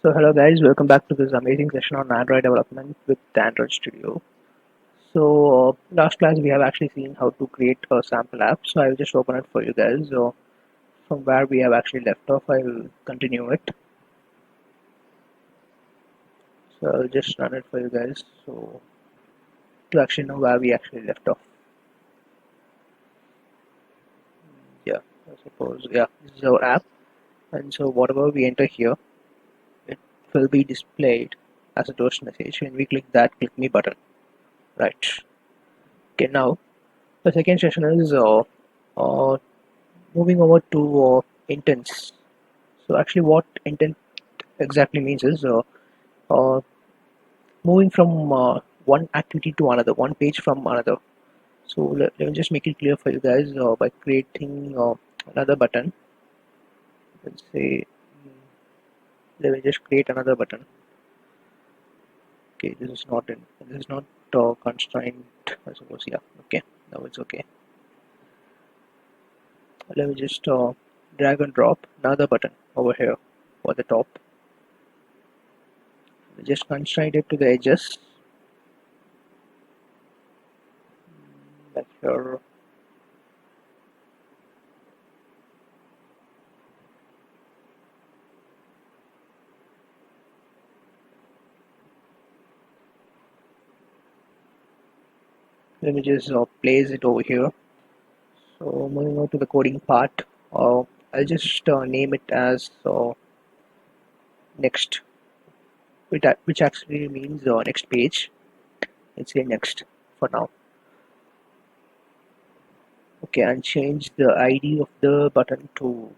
So hello guys, welcome back to this amazing session on Android development with Android Studio. So last class we have actually seen how to create a sample app. So I will just open it for you guys. So from where we have actually left off, I will continue it. So I'll just run it for you guys. So to actually know where we actually left off. Yeah, I suppose this is our app, and so whatever we enter here, it will be displayed as a toast message when we click that click me button. Right. Okay, now the second session is uh, moving over to intents. So actually what intent exactly means is uh, moving from one activity to another, one page from another. So let me just make it clear for you guys by creating another button. Let's say, let me just create another button. Okay, this is not constraint, I suppose. Yeah, okay, now it's okay. Let me just drag and drop another button over here for the top. Just constrain it to the edges, like here. Let me just place it over here. So moving on to the coding part, I'll just name it as next, which actually means next page. Let's say next for now. Okay, and change the ID of the button to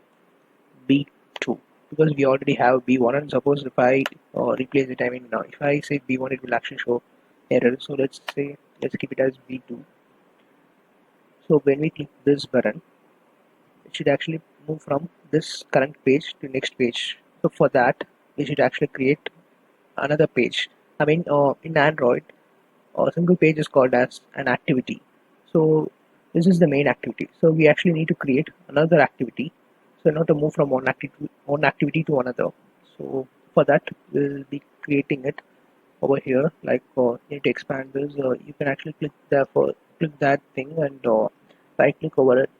B2 because we already have B1. And suppose if I replace it, I mean now if I say B1, it will actually show error. So let's keep it as B2. So when we click this button, it should actually move from this current page to next page. So for that, we should actually create another page. I mean, in Android, a single page is called as an activity. So this is the main activity. So we actually need to create another activity. So not to move from one activity to another. So for that, we'll be creating it over here. Like you need to expand this. You can actually click that thing and right click over it,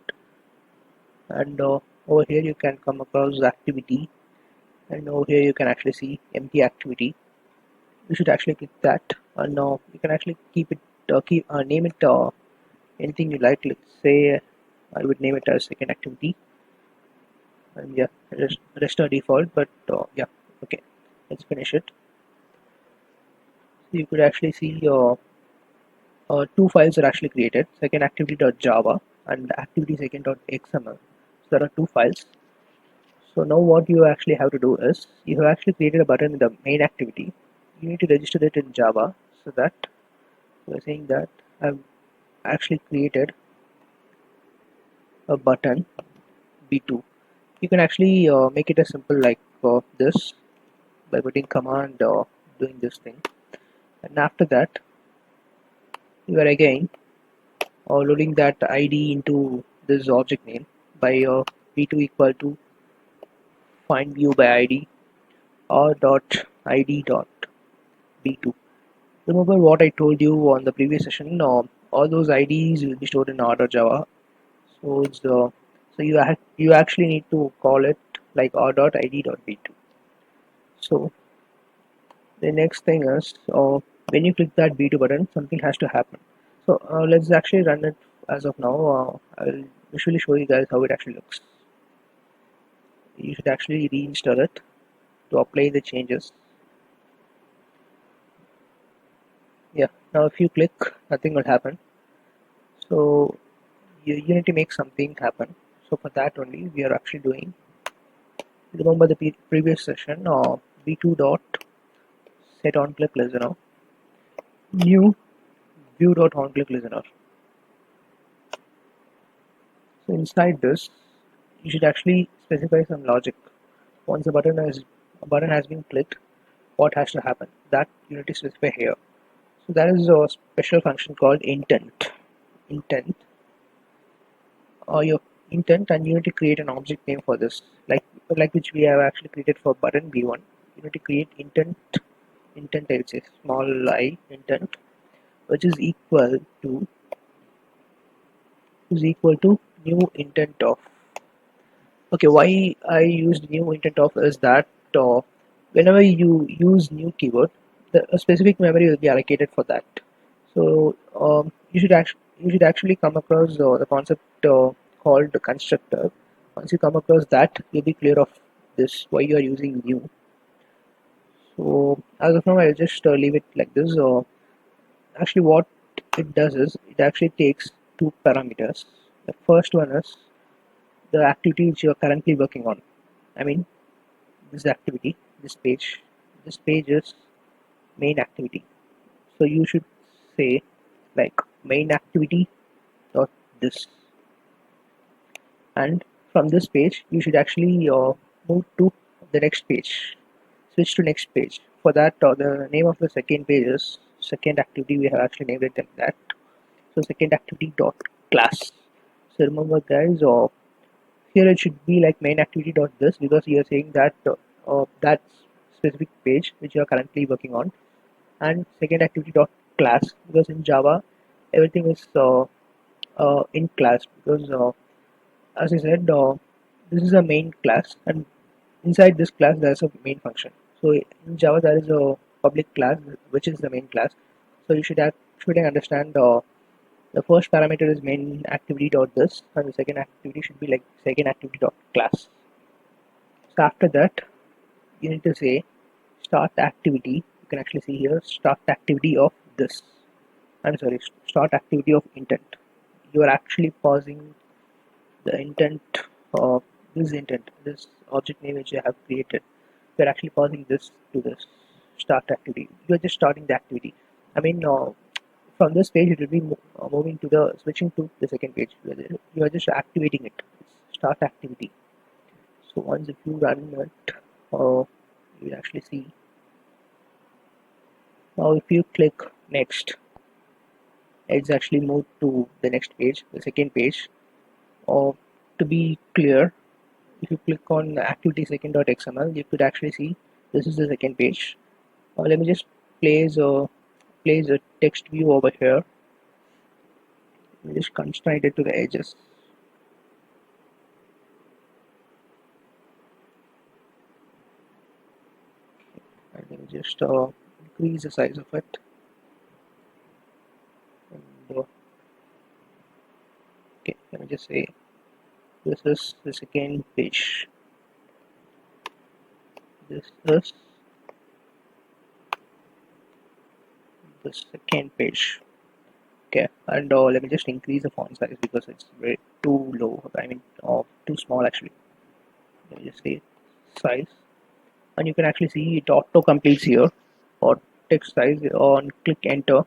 and over here you can come across the activity, and over here you can actually see empty activity. You should actually click that, and you can actually keep name it anything you like. Let's say I would name it as second activity, and yeah, rest are default, but yeah, okay, let's finish it. So you could actually see two files are actually created, second activity.java and activity second.xml. So there are two files. So now what you actually have to do is you have actually created a button in the main activity. You need to register it in Java, so that we're saying that I've actually created a button B2. You can actually make it as simple like this by putting command doing this thing, and after that you are again loading that ID into this object name by B2 equal to find view by ID or dot ID dot B2. Remember what I told you on the previous session? All those IDs will be stored in r.java. So you actually need to call it like r.id.b2. So the next thing is when you click that B2 button, something has to happen. So let's actually run it as of now. I'll visually show you guys how it actually looks. You should actually reinstall it to apply the changes. Yeah. Now if you click, nothing will happen. So you need to make something happen. So for that only we are actually doing, remember the previous session, b2 dot set on click listener, new view dot on click listener. So inside this you should actually specify some logic. Once a button has been clicked, what has to happen, that you need to specify here. So that is a special function called intent or your intent, and you need to create an object name for this, like which we have actually created for button b1. you need to create intent I would say small I intent, which is equal to new intent of. Okay, why I used new intent of is that whenever you use new keyword, a specific memory will be allocated for that. So you should actually come across the concept called the constructor. Once you come across that, you'll be clear of this why you are using new. So as of now, I'll just leave it like this. Actually, what it does is it actually takes two parameters. The first one is the activity which you are currently working on. I mean, this activity, this page is main activity. So you should say like main activity dot this, and from this page you should actually move to the next page, switch to next page. For that, the name of the second page is second activity. We have actually named it like that. So second activity dot class. So remember, guys, here it should be like main activity dot this because you are saying that that specific page which you are currently working on, and second activity dot class because in Java everything is in class because as I said, this is a main class, and inside this class there's a main function. So in Java there is a public class which is the main class. So you should actually understand the first parameter is main activity dot this, and the second activity should be like second activity dot class. So after that, you need to say start activity. You can actually see here start activity of this. I'm sorry, start activity of intent. You are actually pausing the intent of this object name which you have created. You're actually pausing this to this start activity. You're just starting the activity. I mean, from this page, it will be moving to the switching to the second page. You are just activating it. Start activity. So once if you run it, you will actually see. Now, if you click next, it's actually moved to the next page, the second page. Or to be clear, if you click on activity second.xml, you could actually see this is the second page. Let me just place a text view over here. Let me just constrain it to the edges. And let me just increase the size of it. And, okay, let me just say this is the second page. This is the second page. Okay, and let me just increase the font size because it's very too low. I mean, too small actually. Let me just say size, and you can actually see it auto completes here or text size on click enter,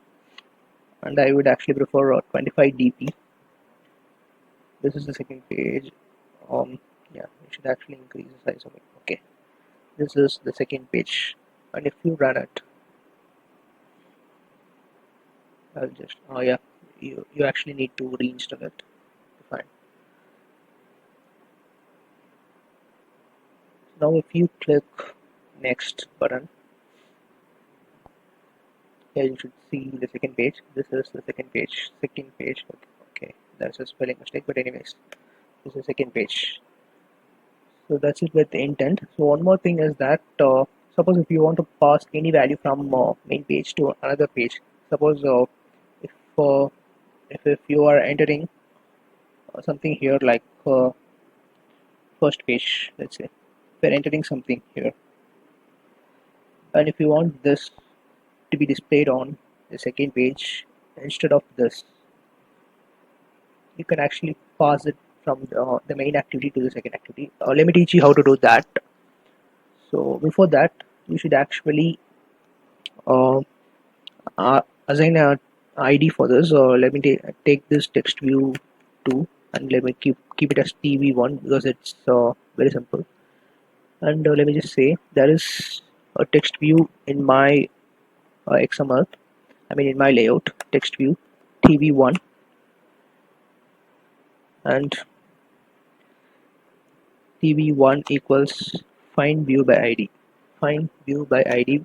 and I would actually prefer 25 dp. This is the second page. Yeah, you should actually increase the size of it. Okay, this is the second page, and if you run it, I'll just yeah, you actually need to reinstall it. Fine. Now if you click next button, here you should see the second page. This is the second page. Okay, that's a spelling mistake, but anyways, this is the second page. So that's it with the intent. So one more thing is that suppose if you want to pass any value from main page to another page, suppose if, uh, if you are entering something here like first page, let's say we're entering something here, and if you want this to be displayed on the second page instead of this, you can actually pass it from the main activity to the second activity. Let me teach you how to do that. So before that, you should actually uh, assign a ID for this. Let me take this text view 2, and let me keep it as TV1 because it's very simple. And let me just say there is a text view in my XML. I mean in my layout text view TV1, and TV1 equals find view by ID. find view by id.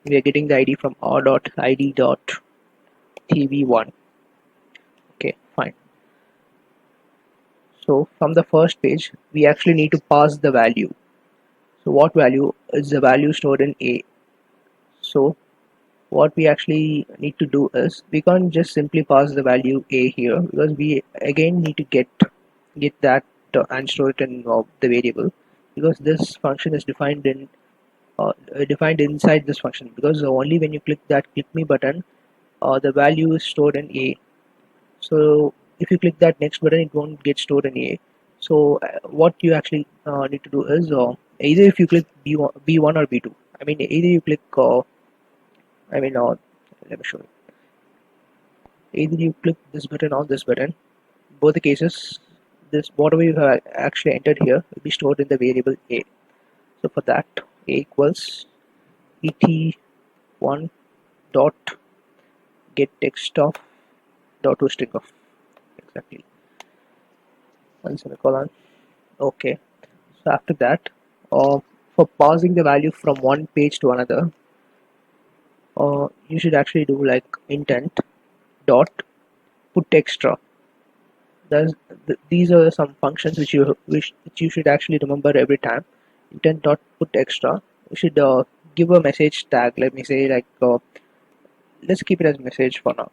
We are getting the id from r.id.tv1. Okay, fine. So from the first page we actually need to pass the value. So what value is the value stored in a? So what we actually need to do is we can't just simply pass the value a here, because we again need to get that and store it in the variable, because this function is defined inside this function, because only when you click that click me button the value is stored in a. So if you click that next button it won't get stored in a. So what you actually need to do is either if you click b1 or b2, I mean either you click I mean let me show you. Either you click this button or this button, both the cases this whatever you have actually entered here will be stored in the variable a. So for that a equals et1 dot get text of dot to string of, exactly, one semicolon. Okay, so after that for passing the value from one page to another you should actually do like intent dot put extra. There's, these are some functions which you should actually remember every time. Intent dot put extra. You should give a message tag. Let me say like let's keep it as message for now.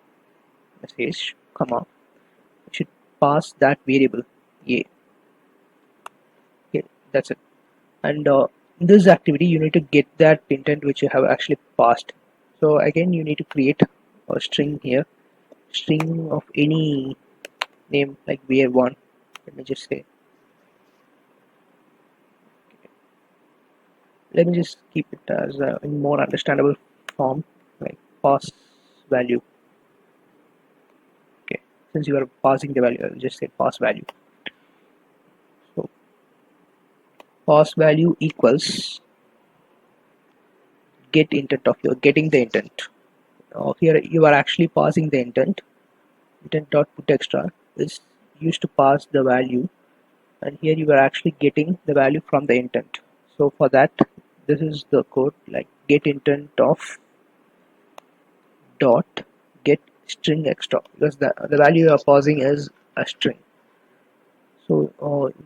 Message, comma. You should pass that variable. Yeah. Okay, that's it. And in this activity, you need to get that intent which you have actually passed. So again, you need to create a string here, string of any name like var1. Let me just say. Let me just keep it as in more understandable form, like pass value. Okay, since you are passing the value, I'll just say pass value. So pass value equals get intent of your getting the intent. Here you are actually passing the intent. Intent dot put extra is used to pass the value, and here you are actually getting the value from the intent. So for that, this is the code like get intent of dot get string extra, because the value you are passing is a string. So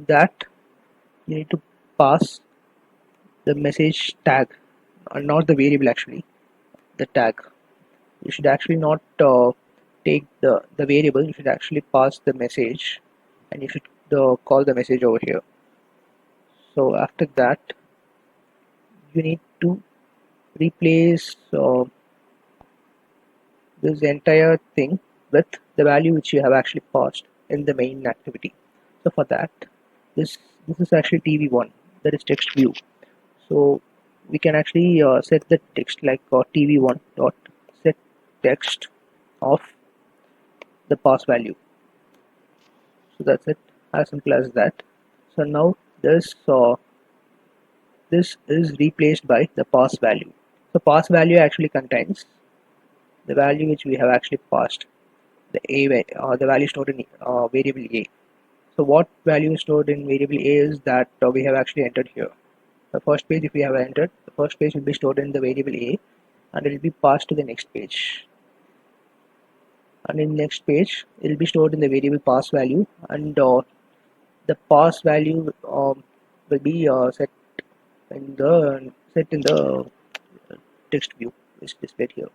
that you need to pass the message tag, not the variable actually, the tag. You should actually not take the variable, you should actually pass the message, and you should call the message over here. So after that you need to replace this entire thing with the value which you have actually passed in the main activity. So for that, this this is actually tv1, that is text view. So we can actually set the text like tv1 dot set text of the pass value. So that's it, as simple as that. So now this is replaced by the pass value. So pass value actually contains the value which we have actually passed, the value stored in variable a. So what value is stored in variable a is that we have actually entered here. The first page, if we have entered, the first page will be stored in the variable a, and it will be passed to the next page. And in the next page, it will be stored in the variable pass value, and the pass value will be set in the text view, which is displayed here.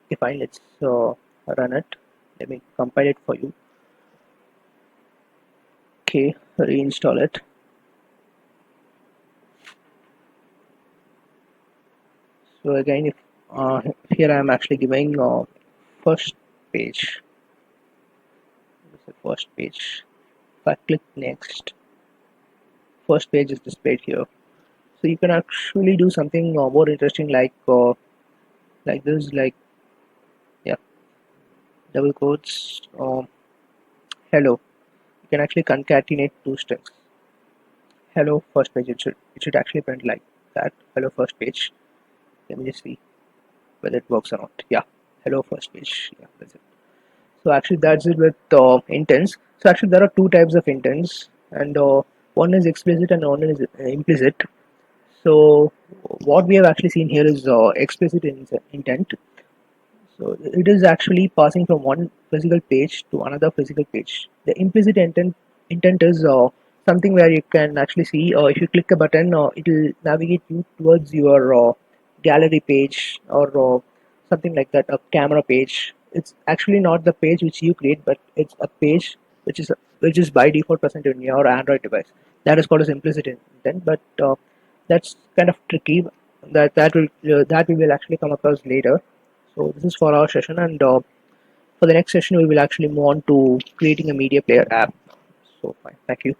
Okay, fine. Let's run it. Let me compile it for you. Okay, reinstall it. So again, if here I am actually giving first page. This is the first page. If I click next, first page is displayed here. So you can actually do something more interesting like this, like yeah, double quotes. Hello. You can actually concatenate two strings. Hello first page. It should actually print like that. Hello first page. Let me just see whether it works or not. Yeah. Hello first page. Yeah, that's it. So actually that's it with intents. So actually there are two types of intents, and one is explicit and one is implicit. So what we have actually seen here is explicit intent. So it is actually passing from one physical page to another physical page. The implicit intent is something where you can actually see, if you click a button, it will navigate you towards your gallery page, or something like that, a camera page. It's actually not the page which you create, but it's a page which is by default present in your Android device. That is called as implicit intent, but that's kind of tricky. That we will actually come across later. So this is for our session, and for the next session, we will actually move on to creating a media player app. So fine, thank you.